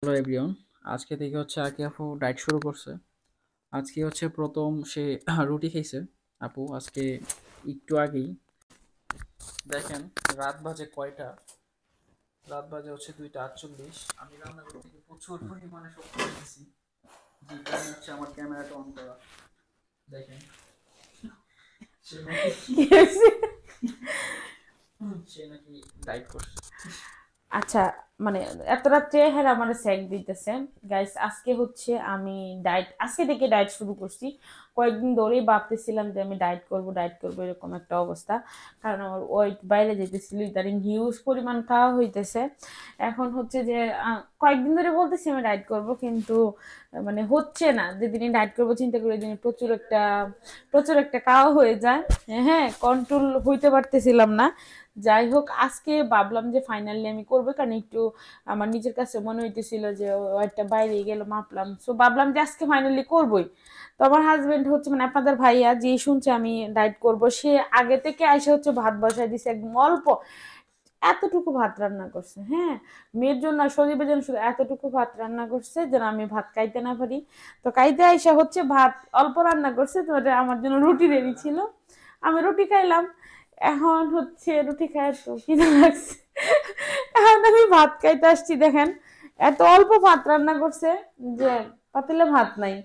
Hello everyone, আজকে থেকে হচ্ছে আকি আপু ডায়েট শুরু করছে। আজকে হচ্ছে প্রথম সে রুটি খাইছে। আপু আজকে একটু আগেই দেখেন রাত বাজে কয়টা, রাত বাজে হচ্ছে 2:48। আমি রান্নাঘর থেকে প্রচুর পরিমাণে শক্তি পেয়েছি, যে কারণে হচ্ছে আমার ক্যামেরাটা অন করা। দেখেন সে নাকি সে নাকি ডায়েট করছে। আচ্ছা, মানে এত রাত্রে হ্যাঁ আমার স্যাক দিতেছে। গাইস, আজকে হচ্ছে আমি আজকে থেকে ডায়েট শুরু করছি। কয়েকদিন ধরেই ভাবতেছিলাম যে আমি ডায়েট করবো এরকম একটা অবস্থা। কারণ আমার ওয়েট বাইরে যেতেছিল, ইদানিং হিউজ পরিমাণ খাওয়া হইতেছে। এখন হচ্ছে যে কয়েকদিন ধরে বলতেছি আমি ডায়েট করব, কিন্তু মানে হচ্ছে না। যেদিনই ডায়েট করবো চিন্তা করি ওই দিন প্রচুর একটা খাওয়া হয়ে যায়। হ্যাঁ, কন্ট্রোল হইতে পারতেছিলাম না। যাই হোক, আজকে ভাবলাম যে ফাইনালি আমি করবো, কারণ একটু আমার নিজের কাছে মনে হইতেছিল যে ওইটা বাইরে গেল মাপলাম, সো ভাবলাম যে আজকে ফাইনালি করবোই। তো আমার হাজবেন্ড হচ্ছে মানে আপনাদের ভাইয়া যে শুনছে আমি ডায়েট করব, সে আগে থেকে আইসা হচ্ছে ভাত বসাই দিছে একদম অল্প, এতটুকু ভাত রান্না করছে। হ্যাঁ, মেয়ের জন্য শরীরের জন্য শুধু এতটুকু ভাত রান্না করছে যেন আমি ভাত খাইতে না পারি। তো খাইতে আইসা হচ্ছে ভাত অল্প রান্না করছে, তো এটা আমার জন্য রুটি রেডি ছিল, আমি রুটি খাইলাম। এখন হচ্ছে রুটি খাই তো খিদে লাগছে, এখন আমি ভাত খাইতে আসছি। দেখেন এত অল্প ভাত রান্না করছে যে পাতিলে ভাত নাই।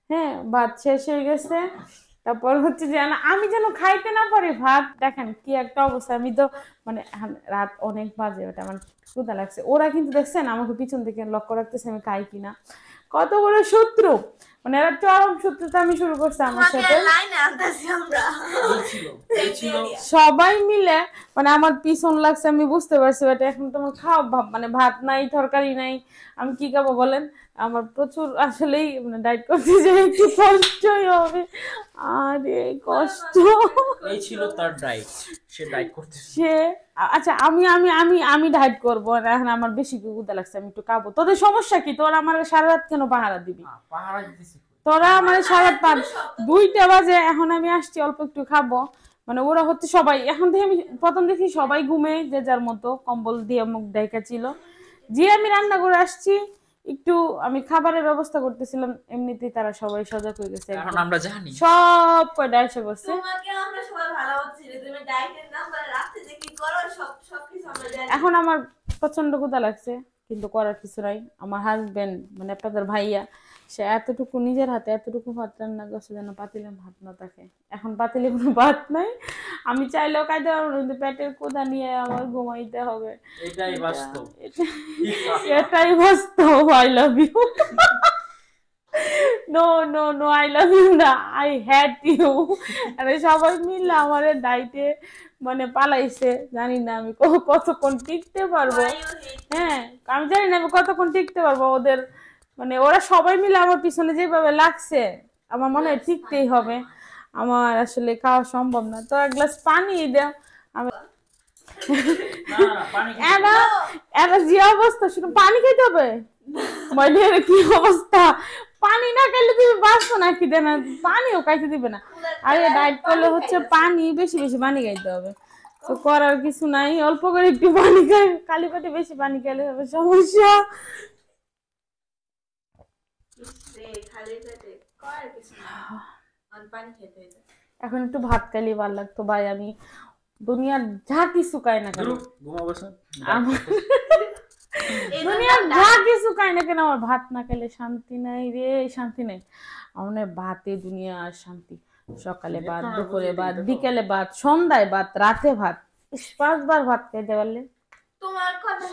হ্যাঁ, ভাত শেষ হয়ে গেছে। তারপর হচ্ছে যে আমি যেন খাইতে না পারি ভাত। দেখেন কি একটা অবস্থা। আমি তো মানে এখন রাত অনেক বাজে, ওটা আমার ক্ষুধা লাগছে। ওরা কিন্তু দেখছেন আমাকে পিছন থেকে লক্ষ্য রাখতেছে আমি খাই কিনা। কত বড় শত্রু, মানে এরা চরম শত্রুতা আমি শুরু করছে আমার সাথে। সবাই মিলে মানে আমার পিছন লাগছে, আমি বুঝতে পারছি। বাট এখন তোমার খাওয়া মানে ভাত নাই, তরকারি নাই, আমি কি খাবো বলেন? আমার প্রচুর আসলেই মানে ডায়েট করতে যে একটু কষ্টই হবে। আরে কষ্ট, এই ছিল তার ডায়েট, সে ডায়েট করতেছে। সে আচ্ছা, আমি ডায়েট করবো না। এখন আমার বেশি ক্ষুধা লাগছে, আমি একটু খাবো। তোদের সমস্যা কি? তোরা আমার সারা রাত কেন পাহারা দিবি? পাহারা দিতেছি। তোরা আমার সারা রাত 2টা বাজে, এখন আমি আসছি অল্প একটু খাবো। মানে ওরা হচ্ছে সবাই, এখন থেকে আমি প্রথম দেখি সবাই ঘুমে যে যার মতো কম্বল দিয়ে মুখ ঢাকা ছিল। যে আমি রান্না করে আসছি, একটু আমি খাবারের ব্যবস্থা করতেছিলাম, এমনিতেই তারা সবাই সজাগ হয়ে গেছে। এখন আমরা জানি সব কয়টা এসে করছে। এখন আমার প্রচন্ড ক্ষুধা লাগছে, কিন্তু করার কিছু নাই। আমার হাজবেন্ড মানে আপনাদের ভাইয়া, সে এতটুকু নিজের হাতে এতটুকু ভাত রান্না করছে যেন পাতিলে ভাত না থাকে। এখন পাতিলে কোনো ভাত নাই, আমি চাইলেও খাইতে পারবো না, কিন্তু পেটের ক্ষুধা নিয়ে আমার ঘুমাইতে হবে। এটাই বাস্তব। এটাই বাস্তব। I love you. No no no, I love you না, আই হ্যাট ইউ। আরে সবাই মিলে আমার ডাইটে মানে পালাইছে। জানি না আমি কতক্ষণ টিকতে পারবো। হ্যাঁ, আমি জানি না আমি কতক্ষণ টিকতে পারবো ওদের, মানে ওরা সবাই মিলে আমার পিছনে যেভাবে লাগছে, আমার মনে হয় টিকতেই হবে। আমার আসলে খাওয়া সম্ভব না। তো এক গ্লাস পানি দাও। আমি এরা এরা যে অবস্থা, শুধু পানি খেতে হবে মানে কি অবস্থা? পানি না খাইলে তুমি বাঁচবো না, খিদে না, পানিও খাইতে দিবে না। আরে ডায়েট করলে হচ্ছে পানি বেশি বেশি পানি খাইতে হবে। তো করার কিছু নাই, অল্প করে একটু পানি খাই, খালি পেটে বেশি পানি খেলে হবে সমস্যা। এখন একটু ভাত খাইলে ভালো লাগতো ভাই। আমি দুনিয়ার যা কিছু খাই না কেন, দুনিয়ার যা কিছু খাই না কেন, আমার ভাত না খেলে শান্তি নাই রে, শান্তি নাই। আমার ভাতে দুনিয়ার শান্তি। সকালে ভাত, দুপুরে ভাত, বিকেলে ভাত, সন্ধ্যায় ভাত, রাতে ভাত। 5 বার ভাত খাইতে পারলে তোমার কথা